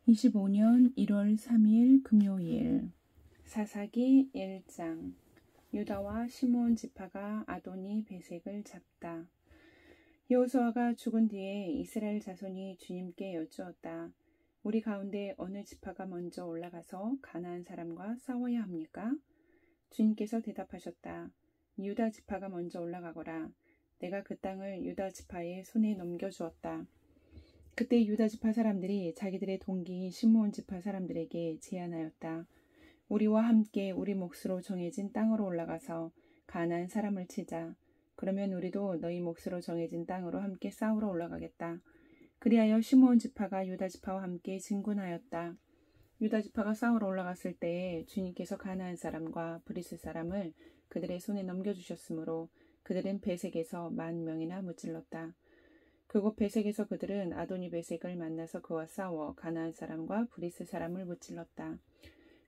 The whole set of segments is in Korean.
25년 1월 3일 금요일 사사기 1장 유다와 시므온 지파가 아도니 베색을 잡다. 여호수아가 죽은 뒤에 이스라엘 자손이 주님께 여쭈었다. 우리 가운데 어느 지파가 먼저 올라가서 가나안 사람과 싸워야 합니까? 주님께서 대답하셨다. 유다 지파가 먼저 올라가거라. 내가 그 땅을 유다 지파의 손에 넘겨주었다. 그때 유다 지파 사람들이 자기들의 동기인 시므온 지파 사람들에게 제안하였다. 우리와 함께 우리 몫으로 정해진 땅으로 올라가서 가나안 사람을 치자. 그러면 우리도 너희 몫으로 정해진 땅으로 함께 싸우러 올라가겠다. 그리하여 시므온 지파가 유다 지파와 함께 진군하였다. 유다 지파가 싸우러 올라갔을 때에 주님께서 가나안 사람과 브리스 사람을 그들의 손에 넘겨주셨으므로 그들은 베색에서 10,000명이나 무찔렀다. 그곳 베색에서 그들은 아도니 베색을 만나서 그와 싸워 가나안 사람과 브리스 사람을 무찔렀다.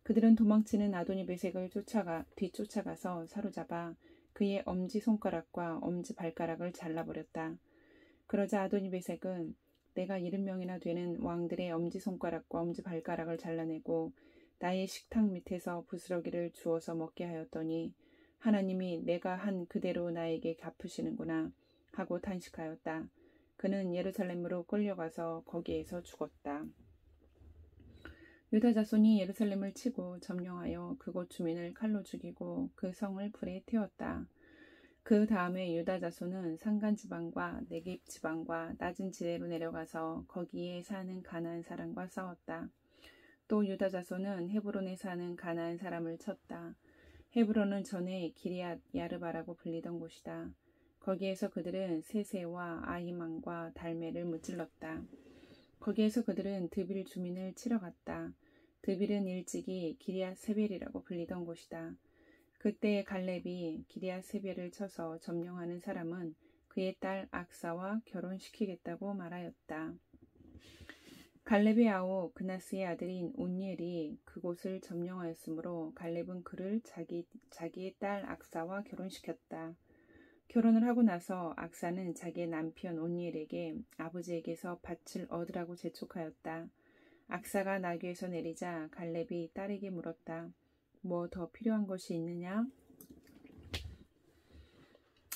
그들은 도망치는 아도니 베색을 뒤쫓아가서 사로잡아 그의 엄지손가락과 엄지발가락을 잘라버렸다. 그러자 아도니 베색은 내가 70명이나 되는 왕들의 엄지손가락과 엄지발가락을 잘라내고 나의 식탁 밑에서 부스러기를 주워서 먹게 하였더니 하나님이 내가 한 그대로 나에게 갚으시는구나 하고 탄식하였다. 그는 예루살렘으로 끌려가서 거기에서 죽었다. 유다 자손이 예루살렘을 치고 점령하여 그곳 주민을 칼로 죽이고 그 성을 불에 태웠다. 그 다음에 유다 자손은 산간 지방과 네겝 지방과 낮은 지대로 내려가서 거기에 사는 가나안 사람과 싸웠다. 또 유다 자손은 헤브론에 사는 가나안 사람을 쳤다. 헤브론은 전에 기럇 야르바라고 불리던 곳이다. 거기에서 그들은 세세와 아히만과 달메를 무찔렀다. 거기에서 그들은 드빌 주민을 치러 갔다. 드빌은 일찍이 기럇 세벨이라고 불리던 곳이다. 그때 갈렙이 기럇 세벨을 쳐서 점령하는 사람은 그의 딸 악사와 결혼시키겠다고 말하였다. 갈렙의 아우 그나스의 아들인 온니엘이 그곳을 점령하였으므로 갈렙은 그를 자기의 딸 악사와 결혼시켰다. 결혼을 하고 나서 악사는 자기의 남편 온니엘에게 아버지에게서 밭을 얻으라고 재촉하였다. 악사가 나귀에서 내리자 갈렙이 딸에게 물었다. 뭐 더 필요한 것이 있느냐?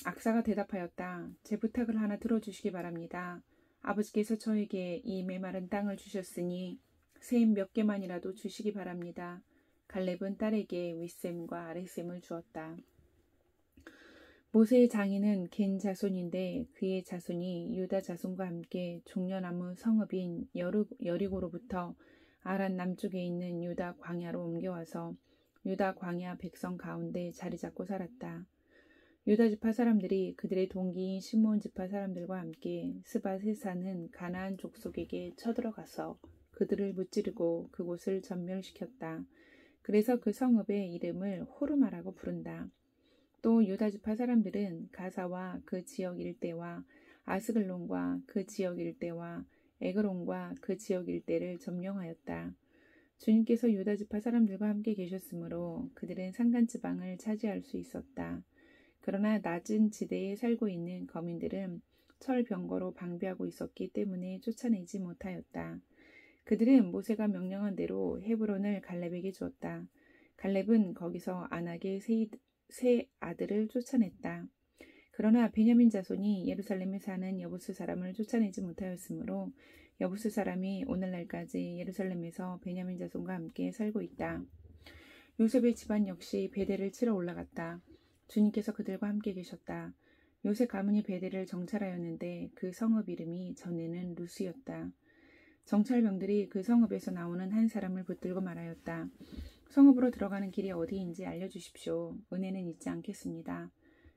악사가 대답하였다. 제 부탁을 하나 들어주시기 바랍니다. 아버지께서 저에게 이 메마른 땅을 주셨으니 셈 몇 개만이라도 주시기 바랍니다. 갈렙은 딸에게 윗셈과 아랫셈을 주었다. 모세의 장인은 겐 자손인데 그의 자손이 유다 자손과 함께 종려나무 성읍인 여리고로부터 아란 남쪽에 있는 유다 광야로 옮겨와서 유다 광야 백성 가운데 자리 잡고 살았다. 유다 지파 사람들이 그들의 동기인 시므온 지파 사람들과 함께 스밧에 사는 가나안 족속에게 쳐들어가서 그들을 무찌르고 그곳을 전멸시켰다. 그래서 그 성읍의 이름을 호르마라고 부른다. 또 유다 지파 사람들은 가사와 그 지역 일대와 아스글론과 그 지역 일대와 에그론과 그 지역 일대를 점령하였다. 주님께서 유다 지파 사람들과 함께 계셨으므로 그들은 산간 지방을 차지할 수 있었다. 그러나 낮은 지대에 살고 있는 거민들은 철병거로 방비하고 있었기 때문에 쫓아내지 못하였다. 그들은 모세가 명령한 대로 헤브론을 갈렙에게 주었다. 갈렙은 거기서 아낙의 세 아들을 쫓아냈다. 그러나 베냐민 자손이 예루살렘에 사는 여부스 사람을 쫓아내지 못하였으므로 여부스 사람이 오늘날까지 예루살렘에서 베냐민 자손과 함께 살고 있다. 요셉의 집안 역시 베델을 치러 올라갔다. 주님께서 그들과 함께 계셨다. 요셉 가문이 베델을 정찰하였는데 그 성읍 이름이 전에는 루스였다. 정찰병들이 그 성읍에서 나오는 한 사람을 붙들고 말하였다. 성읍으로 들어가는 길이 어디인지 알려주십시오. 은혜는 잊지 않겠습니다.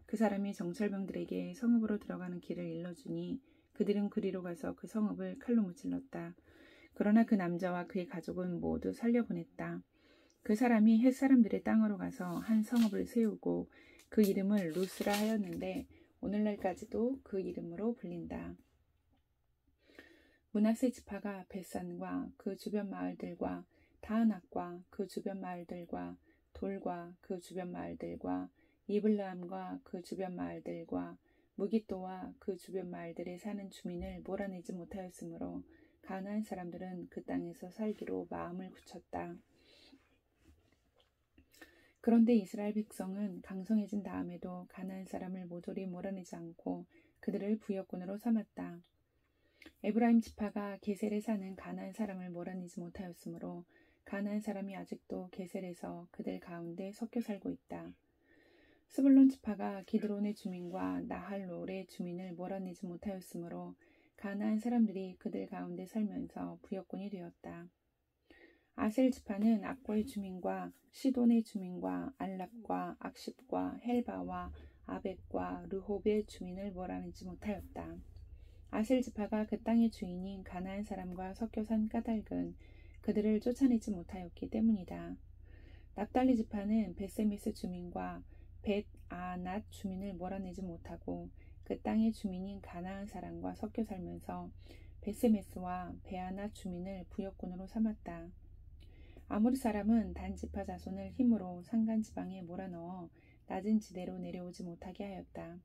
그 사람이 정찰병들에게 성읍으로 들어가는 길을 일러주니 그들은 그리로 가서 그 성읍을 칼로 무찔렀다. 그러나 그 남자와 그의 가족은 모두 살려보냈다. 그 사람이 헷 사람들의 땅으로 가서 한 성읍을 세우고 그 이름을 루스라 하였는데 오늘날까지도 그 이름으로 불린다. 므낫세 지파가 벳산과 그 주변 마을들과 다은악과 그 주변 마을들과 돌과 그 주변 마을들과 이블라함과 그 주변 마을들과 무깃도와 그 주변 마을들에 사는 주민을 몰아내지 못하였으므로 가나안 사람들은 그 땅에서 살기로 마음을 굳혔다. 그런데 이스라엘 백성은 강성해진 다음에도 가나안 사람을 모조리 몰아내지 않고 그들을 부역군으로 삼았다. 에브라임 지파가 게셀에 사는 가나안 사람을 몰아내지 못하였으므로 가나안 사람이 아직도 게셀에서 그들 가운데 섞여 살고 있다. 스불론 지파가 기드론의 주민과 나할롤의 주민을 몰아내지 못하였으므로 가나안 사람들이 그들 가운데 살면서 부역군이 되었다. 아셀 지파는 악과의 주민과 시돈의 주민과 알랍과 악십과 헬바와 아벡과 르홉의 주민을 몰아내지 못하였다. 아셀 지파가 그 땅의 주인인 가나안 사람과 섞여 산 까닭은 그들을 쫓아내지 못하였기 때문이다. 납달리 지파는 벳세메스 주민과 벳아낫 주민을 몰아내지 못하고 그 땅의 주민인 가나안 사람과 섞여 살면서 벳세메스와 베아낫 주민을 부역군으로 삼았다. 아모리 사람은 단 지파 자손을 힘으로 산간 지방에 몰아넣어 낮은 지대로 내려오지 못하게 하였다.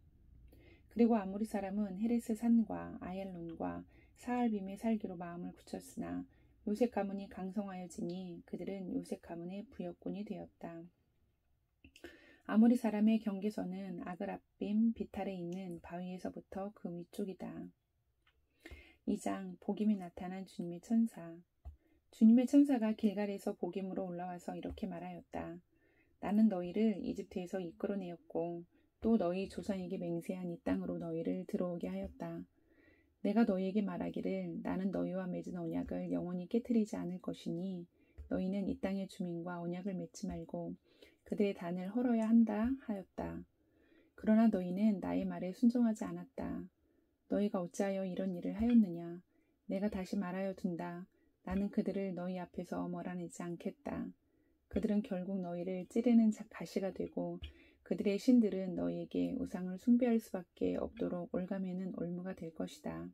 그리고 아모리 사람은 헤레스 산과 아얄론과 사알빔에 살기로 마음을 굳혔으나 요셉 가문이 강성하여지니 그들은 요셉 가문의 부역군이 되었다. 아모리 사람의 경계선은 아그랍빔 비탈에 있는 바위에서부터 그 위쪽이다. 2장 복임이 나타난 주님의 천사. 주님의 천사가 길갈에서 복임으로 올라와서 이렇게 말하였다. 나는 너희를 이집트에서 이끌어내었고 또 너희 조상에게 맹세한 이 땅으로 너희를 들어오게 하였다. 내가 너희에게 말하기를 나는 너희와 맺은 언약을 영원히 깨트리지 않을 것이니 너희는 이 땅의 주민과 언약을 맺지 말고 그들의 단을 헐어야 한다 하였다. 그러나 너희는 나의 말에 순종하지 않았다. 너희가 어찌하여 이런 일을 하였느냐. 내가 다시 말하여 둔다. 나는 그들을 너희 앞에서 몰아내지 않겠다. 그들은 결국 너희를 찌르는 가시가 되고 그들의 신들은 너희에게 우상을 숭배할 수밖에 없도록 올가매는 올무가 될 것이다.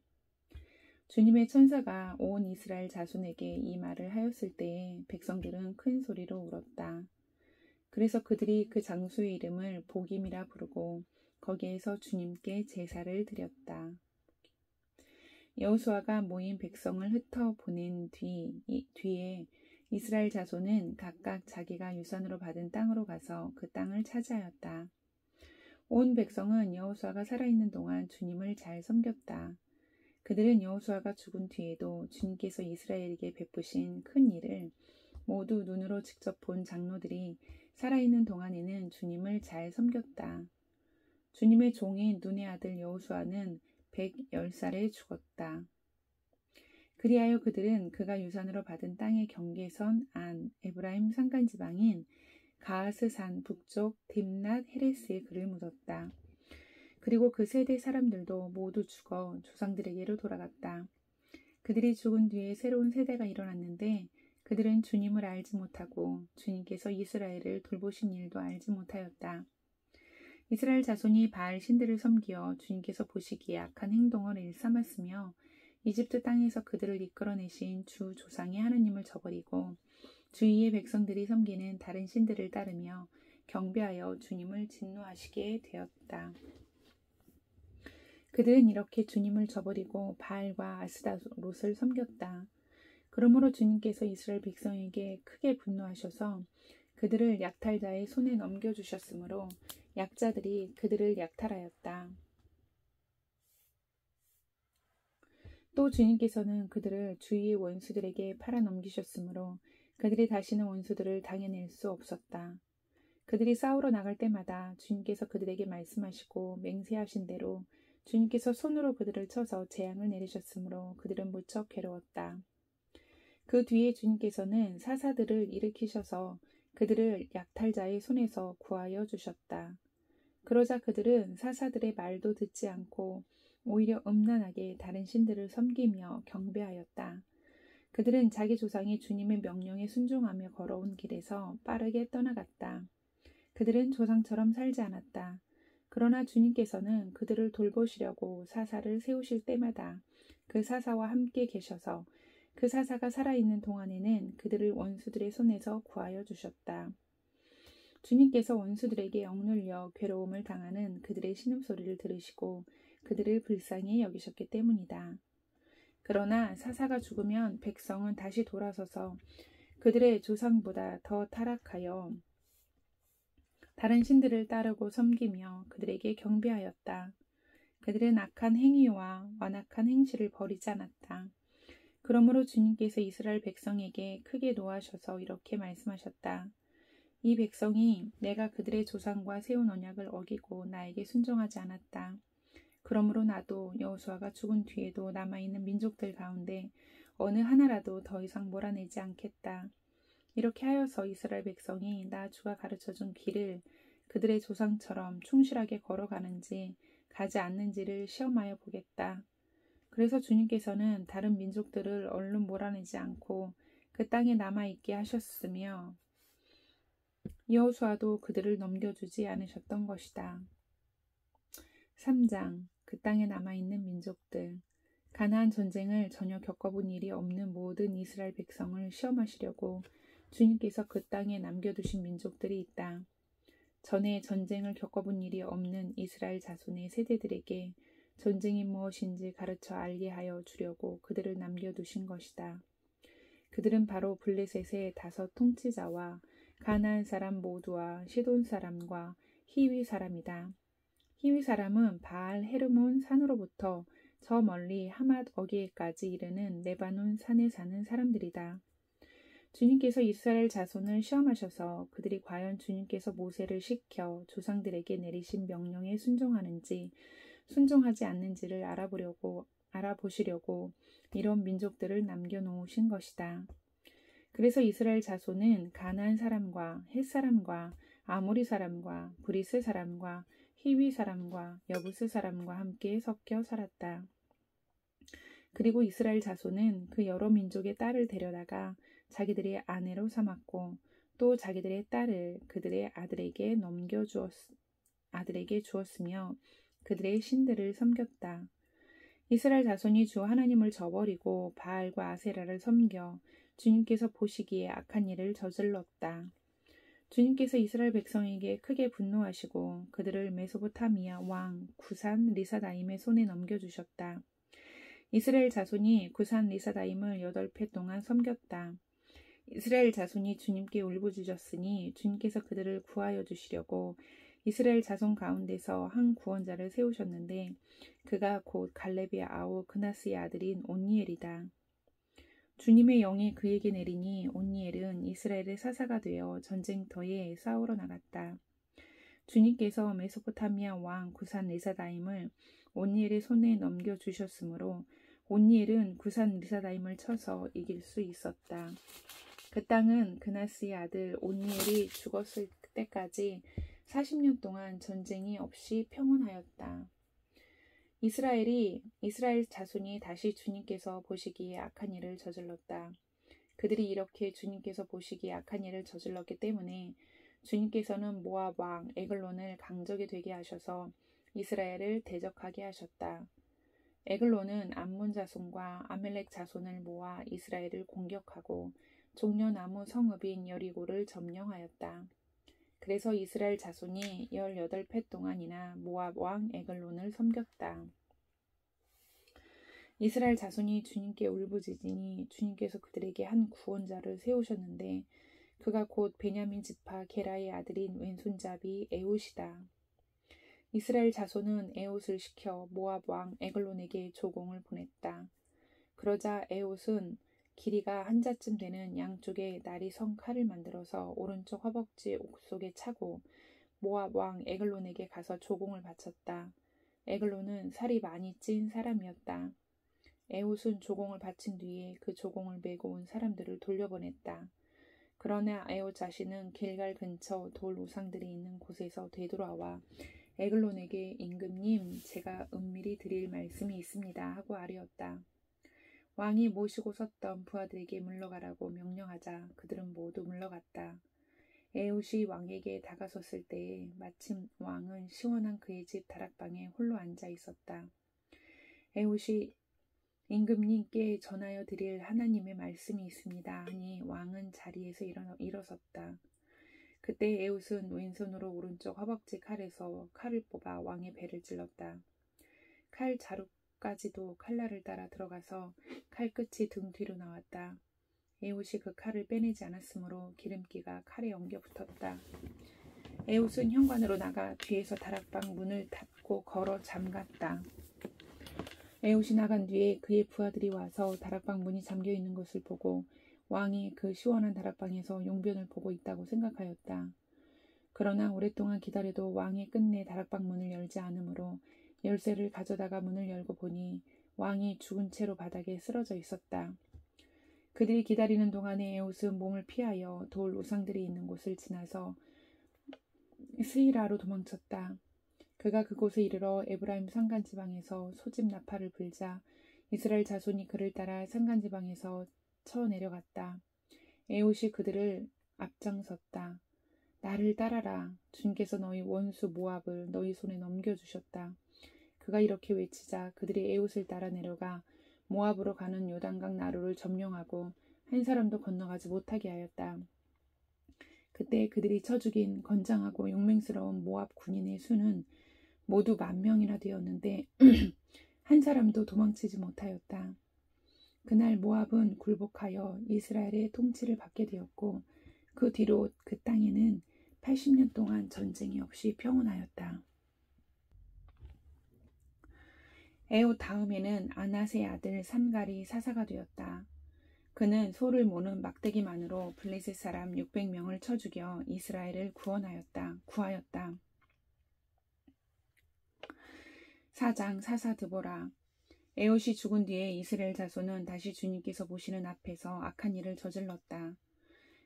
주님의 천사가 온 이스라엘 자손에게 이 말을 하였을 때에 백성들은 큰 소리로 울었다. 그래서 그들이 그 장소의 이름을 복임이라 부르고 거기에서 주님께 제사를 드렸다. 여호수아가 모인 백성을 흩어보낸 뒤에 이스라엘 자손은 각각 자기가 유산으로 받은 땅으로 가서 그 땅을 차지하였다. 온 백성은 여호수아가 살아있는 동안 주님을 잘 섬겼다. 그들은 여호수아가 죽은 뒤에도 주님께서 이스라엘에게 베푸신 큰 일을 모두 눈으로 직접 본 장로들이 살아있는 동안에는 주님을 잘 섬겼다. 주님의 종인 눈의 아들 여호수아는 110살에 죽었다. 그리하여 그들은 그가 유산으로 받은 땅의 경계선 안 에브라임 산간지방인 가하스산 북쪽 딥낫 헤레스에 그를 묻었다. 그리고 그 세대 사람들도 모두 죽어 조상들에게로 돌아갔다. 그들이 죽은 뒤에 새로운 세대가 일어났는데 그들은 주님을 알지 못하고 주님께서 이스라엘을 돌보신 일도 알지 못하였다. 이스라엘 자손이 바알 신들을 섬기어 주님께서 보시기에 악한 행동을 일삼았으며 이집트 땅에서 그들을 이끌어내신 주 조상의 하나님을 저버리고 주위의 백성들이 섬기는 다른 신들을 따르며 경배하여 주님을 진노하시게 되었다. 그들은 이렇게 주님을 저버리고 바알과 아스다롯을 섬겼다. 그러므로 주님께서 이스라엘 백성에게 크게 분노하셔서 그들을 약탈자의 손에 넘겨주셨으므로 약자들이 그들을 약탈하였다. 또 주님께서는 그들을 주위의 원수들에게 팔아넘기셨으므로 그들이 다시는 원수들을 당해낼 수 없었다. 그들이 싸우러 나갈 때마다 주님께서 그들에게 말씀하시고 맹세하신 대로 주님께서 손으로 그들을 쳐서 재앙을 내리셨으므로 그들은 무척 괴로웠다. 그 뒤에 주님께서는 사사들을 일으키셔서 그들을 약탈자의 손에서 구하여 주셨다. 그러자 그들은 사사들의 말도 듣지 않고 오히려 음란하게 다른 신들을 섬기며 경배하였다. 그들은 자기 조상이 주님의 명령에 순종하며 걸어온 길에서 빠르게 떠나갔다. 그들은 조상처럼 살지 않았다. 그러나 주님께서는 그들을 돌보시려고 사사를 세우실 때마다 그 사사와 함께 계셔서 그 사사가 살아있는 동안에는 그들을 원수들의 손에서 구하여 주셨다. 주님께서 원수들에게 억눌려 괴로움을 당하는 그들의 신음소리를 들으시고 그들을 불쌍히 여기셨기 때문이다. 그러나 사사가 죽으면 백성은 다시 돌아서서 그들의 조상보다 더 타락하여 다른 신들을 따르고 섬기며 그들에게 경배하였다. 그들은 악한 행위와 완악한 행실을 버리지 않았다. 그러므로 주님께서 이스라엘 백성에게 크게 노하셔서 이렇게 말씀하셨다. 이 백성이 내가 그들의 조상과 세운 언약을 어기고 나에게 순종하지 않았다. 그러므로 나도 여호수아가 죽은 뒤에도 남아있는 민족들 가운데 어느 하나라도 더 이상 몰아내지 않겠다. 이렇게 하여서 이스라엘 백성이 나 주가 가르쳐준 길을 그들의 조상처럼 충실하게 걸어가는지 가지 않는지를 시험하여 보겠다. 그래서 주님께서는 다른 민족들을 얼른 몰아내지 않고 그 땅에 남아있게 하셨으며 여호수아도 그들을 넘겨주지 않으셨던 것이다. 3장 그 땅에 남아있는 민족들. 가나안 전쟁을 전혀 겪어본 일이 없는 모든 이스라엘 백성을 시험하시려고 주님께서 그 땅에 남겨두신 민족들이 있다. 전에 전쟁을 겪어본 일이 없는 이스라엘 자손의 세대들에게 전쟁이 무엇인지 가르쳐 알게 하여 주려고 그들을 남겨두신 것이다. 그들은 바로 블레셋의 5 통치자와 가나안 사람 모두와 시돈 사람과 히위 사람이다. 히위 사람은 바알 헤르몬 산으로부터 저 멀리 하맛 어기에까지 이르는 레바논 산에 사는 사람들이다. 주님께서 이스라엘 자손을 시험하셔서 그들이 과연 주님께서 모세를 시켜 조상들에게 내리신 명령에 순종하는지 순종하지 않는지를 알아보시려고 이런 민족들을 남겨놓으신 것이다. 그래서 이스라엘 자손은 가나안 사람과 헷 사람과 아모리 사람과 브리스 사람과 히위 사람과 여부스 사람과 함께 섞여 살았다. 그리고 이스라엘 자손은 그 여러 민족의 딸을 데려다가 자기들의 아내로 삼았고 또 자기들의 딸을 그들의 아들에게 주었으며 그들의 신들을 섬겼다. 이스라엘 자손이 주 하나님을 저버리고 바알과 아세라를 섬겨 주님께서 보시기에 악한 일을 저질렀다. 주님께서 이스라엘 백성에게 크게 분노하시고 그들을 메소포타미아 왕 구산 리사다임의 손에 넘겨주셨다. 이스라엘 자손이 구산 리사다임을 8해 동안 섬겼다. 이스라엘 자손이 주님께 울부짖었으니 주님께서 그들을 구하여 주시려고 이스라엘 자손 가운데서 한 구원자를 세우셨는데 그가 곧 갈렙의 아우 그나스의 아들인 온니엘이다. 주님의 영이 그에게 내리니 온니엘은 이스라엘의 사사가 되어 전쟁터에 싸우러 나갔다. 주님께서 메소포타미아 왕 구산 리사다임을 온니엘의 손에 넘겨주셨으므로 온니엘은 구산 리사다임을 쳐서 이길 수 있었다. 그 땅은 그나스의 아들 온니엘이 죽었을 때까지 40년 동안 전쟁이 없이 평온하였다. 이스라엘 자손이 다시 주님께서 보시기에 악한 일을 저질렀다. 그들이 이렇게 주님께서 보시기에 악한 일을 저질렀기 때문에 주님께서는 모압 왕 에글론을 강적이 되게 하셔서 이스라엘을 대적하게 하셨다. 에글론은 암몬 자손과 아멜렉 자손을 모아 이스라엘을 공격하고 종려나무 성읍인 여리고를 점령하였다. 그래서 이스라엘 자손이 18해 동안이나 모압 왕 에글론을 섬겼다. 이스라엘 자손이 주님께 울부짖으니 주님께서 그들에게 한 구원자를 세우셨는데 그가 곧 베냐민 지파 게라의 아들인 왼손잡이 에웃이다. 이스라엘 자손은 에웃을 시켜 모압 왕 에글론에게 조공을 보냈다. 그러자 에웃은 길이가 한 자쯤 되는 양쪽에 날이 선 칼을 만들어서 오른쪽 허벅지 옥속에 차고 모압 왕 에글론에게 가서 조공을 바쳤다. 에글론은 살이 많이 찐 사람이었다. 에웃은 조공을 바친 뒤에 그 조공을 메고 온 사람들을 돌려보냈다. 그러나 에웃 자신은 길갈 근처 돌 우상들이 있는 곳에서 되돌아와 에글론에게 임금님, 제가 은밀히 드릴 말씀이 있습니다 하고 아뢰었다. 왕이 모시고 섰던 부하들에게 물러가라고 명령하자 그들은 모두 물러갔다. 에웃이 왕에게 다가섰을 때에 마침 왕은 시원한 그의 집 다락방에 홀로 앉아 있었다. 에웃이 임금님께 전하여 드릴 하나님의 말씀이 있습니다 하니 왕은 자리에서 일어섰다. 그때 에웃은 왼손으로 오른쪽 허벅지 칼에서 칼을 뽑아 왕의 배를 찔렀다. 칼 끝까지도 칼날을 따라 들어가서 칼끝이 등 뒤로 나왔다. 에훗이 그 칼을 빼내지 않았으므로 기름기가 칼에 엉겨 붙었다. 에훗은 현관으로 나가 뒤에서 다락방 문을 닫고 걸어 잠갔다. 에훗이 나간 뒤에 그의 부하들이 와서 다락방 문이 잠겨 있는 것을 보고 왕이 그 시원한 다락방에서 용변을 보고 있다고 생각하였다. 그러나 오랫동안 기다려도 왕이 끝내 다락방 문을 열지 않으므로 열쇠를 가져다가 문을 열고 보니 왕이 죽은 채로 바닥에 쓰러져 있었다. 그들이 기다리는 동안에 에훗은 몸을 피하여 돌 우상들이 있는 곳을 지나서 스이라로 도망쳤다. 그가 그곳에 이르러 에브라임 산간지방에서 소집 나팔을 불자 이스라엘 자손이 그를 따라 산간지방에서 쳐 내려갔다. 에훗이 그들을 앞장섰다. 나를 따라라. 주님께서 너희 원수 모압을 너희 손에 넘겨주셨다. 그가 이렇게 외치자 그들이 에훗을 따라 내려가 모압으로 가는 요단강 나루를 점령하고 한 사람도 건너가지 못하게 하였다. 그때 그들이 쳐 죽인 건장하고 용맹스러운 모압 군인의 수는 모두 10,000명이나 되었는데 한 사람도 도망치지 못하였다. 그날 모압은 굴복하여 이스라엘의 통치를 받게 되었고 그 뒤로 그 땅에는 80년 동안 전쟁이 없이 평온하였다. 에훗 다음에는 아낫의 아들 삼갈이 사사가 되었다. 그는 소를 모는 막대기만으로 블레셋 사람 600명을 쳐 죽여 이스라엘을 구하였다. 4장 사사 드보라. 에훗이 죽은 뒤에 이스라엘 자손은 다시 주님께서 보시는 앞에서 악한 일을 저질렀다.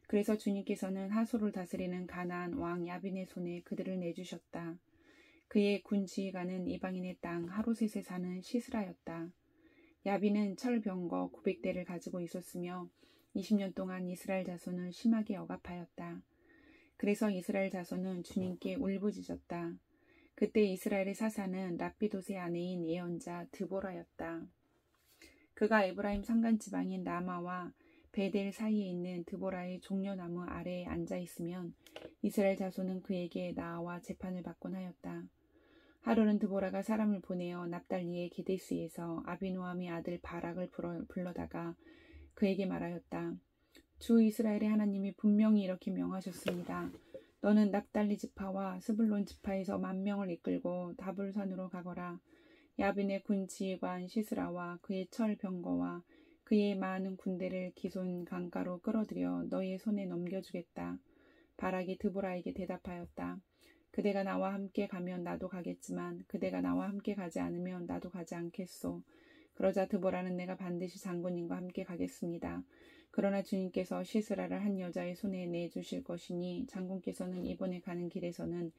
그래서 주님께서는 하솔을 다스리는 가나안 왕 야빈의 손에 그들을 내주셨다. 그의 군 지휘관은 이방인의 땅 하로셋에 사는 시스라였다. 야빈은 철병거 900대를 가지고 있었으며 20년 동안 이스라엘 자손을 심하게 억압하였다. 그래서 이스라엘 자손은 주님께 울부짖었다. 그때 이스라엘의 사사는 랍비돗의 아내인 예언자 드보라였다. 그가 에브라임 산간지방인 라마와 베델 사이에 있는 드보라의 종려나무 아래에 앉아있으면 이스라엘 자손은 그에게 나와 재판을 받곤 하였다. 하루는 드보라가 사람을 보내어 납달리의 게데스에서 아비노함의 아들 바락을 불러다가 그에게 말하였다. 주 이스라엘의 하나님이 분명히 이렇게 명하셨습니다. 너는 납달리 지파와 스불론 지파에서 10,000명을 이끌고 다불산으로 가거라. 야빈의 군 지휘관 시스라와 그의 철 병거와 그의 많은 군대를 기손 강가로 끌어들여 너희의 손에 넘겨주겠다. 바락이 드보라에게 대답하였다. 그대가 나와 함께 가면 나도 가겠지만 그대가 나와 함께 가지 않으면 나도 가지 않겠소. 그러자 드보라는 내가 반드시 장군님과 함께 가겠습니다. 그러나 주님께서 시스라를 한 여자의 손에 내주실 것이니 장군께서는 이번에 가는 길에서는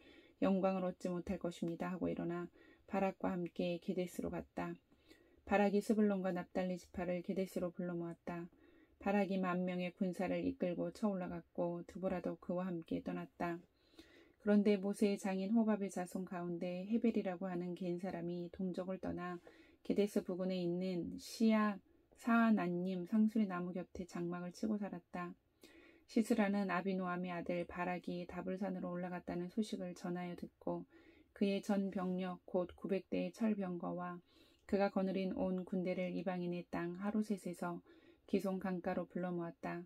영광을 얻지 못할 것입니다 하고 일어나 바락과 함께 게데스로 갔다. 바락이 스불론과 납달리 지파를 게데스로 불러 모았다. 바락이 10,000명의 군사를 이끌고 쳐 올라갔고 드보라도 그와 함께 떠났다. 그런데 모세의 장인 호밥의 자손 가운데 헤벨이라고 하는 겐 사람이 동족을 떠나 게데스 부근에 있는 사아난님 상수리 나무 곁에 장막을 치고 살았다. 시스라는 아비노함의 아들 바락이 다불산으로 올라갔다는 소식을 전하여 듣고 그의 전 병력 곧 900대의 철병거와 그가 거느린 온 군대를 이방인의 땅 하로셋에서 기손 강가로 불러 모았다.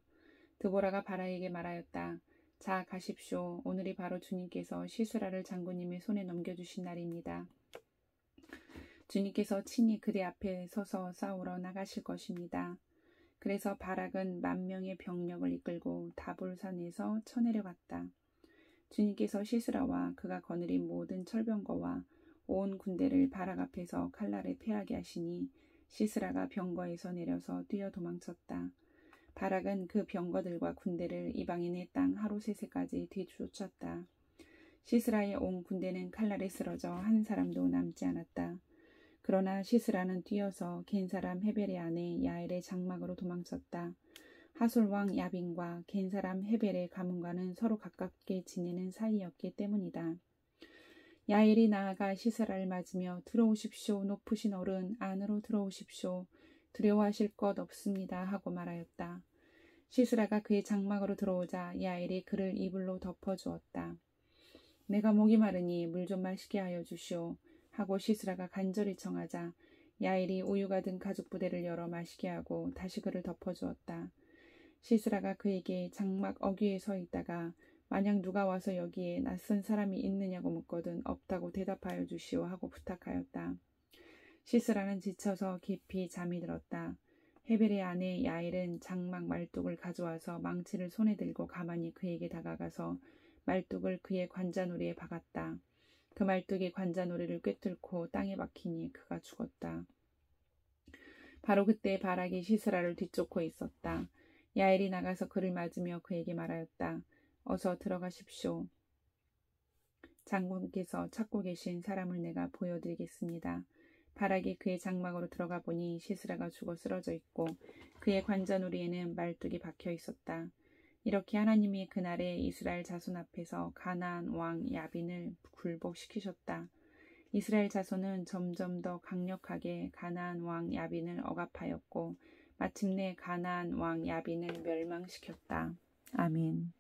드보라가 바락에게 말하였다. 자, 가십시오. 오늘이 바로 주님께서 시스라를 장군님의 손에 넘겨주신 날입니다. 주님께서 친히 그대 앞에 서서 싸우러 나가실 것입니다. 그래서 바락은 10,000명의 병력을 이끌고 다불산에서 쳐내려갔다. 주님께서 시스라와 그가 거느린 모든 철병거와 온 군대를 바락 앞에서 칼날에 패하게 하시니 시스라가 병거에서 내려서 뛰어 도망쳤다. 바락은 그 병거들과 군대를 이방인의 땅 하로셋에까지 뒤쫓았다. 시스라의 온 군대는 칼날에 쓰러져 한 사람도 남지 않았다. 그러나 시스라는 뛰어서 겐 사람 헤벨의 아내 야엘의 장막으로 도망쳤다. 하솔 왕 야빈과 겐 사람 헤벨의 가문과는 서로 가깝게 지내는 사이였기 때문이다. 야엘이 나아가 시스라를 맞으며 들어오십시오. 높으신 어른 안으로 들어오십시오. 두려워하실 것 없습니다 하고 말하였다. 시스라가 그의 장막으로 들어오자 야엘이 그를 이불로 덮어주었다. 내가 목이 마르니 물 좀 마시게 하여 주시오 하고 시스라가 간절히 청하자 야일이 우유가 든 가죽 부대를 열어 마시게 하고 다시 그를 덮어주었다. 시스라가 그에게 장막 어귀에 서 있다가 만약 누가 와서 여기에 낯선 사람이 있느냐고 묻거든 없다고 대답하여 주시오 하고 부탁하였다. 시스라는 지쳐서 깊이 잠이 들었다. 헤벨의 아내 야일은 장막 말뚝을 가져와서 망치를 손에 들고 가만히 그에게 다가가서 말뚝을 그의 관자놀이에 박았다. 그 말뚝이 관자놀이를 꿰뚫고 땅에 박히니 그가 죽었다. 바로 그때 바락이 시스라를 뒤쫓고 있었다. 야엘이 나가서 그를 맞으며 그에게 말하였다. 어서 들어가십시오. 장군께서 찾고 계신 사람을 내가 보여드리겠습니다. 바락이 그의 장막으로 들어가 보니 시스라가 죽어 쓰러져 있고 그의 관자놀이에는 말뚝이 박혀 있었다. 이렇게 하나님이 그날에 이스라엘 자손 앞에서 가나안 왕 야빈을 굴복시키셨다. 이스라엘 자손은 점점 더 강력하게 가나안 왕 야빈을 억압하였고 마침내 가나안 왕 야빈을 멸망시켰다. 아멘.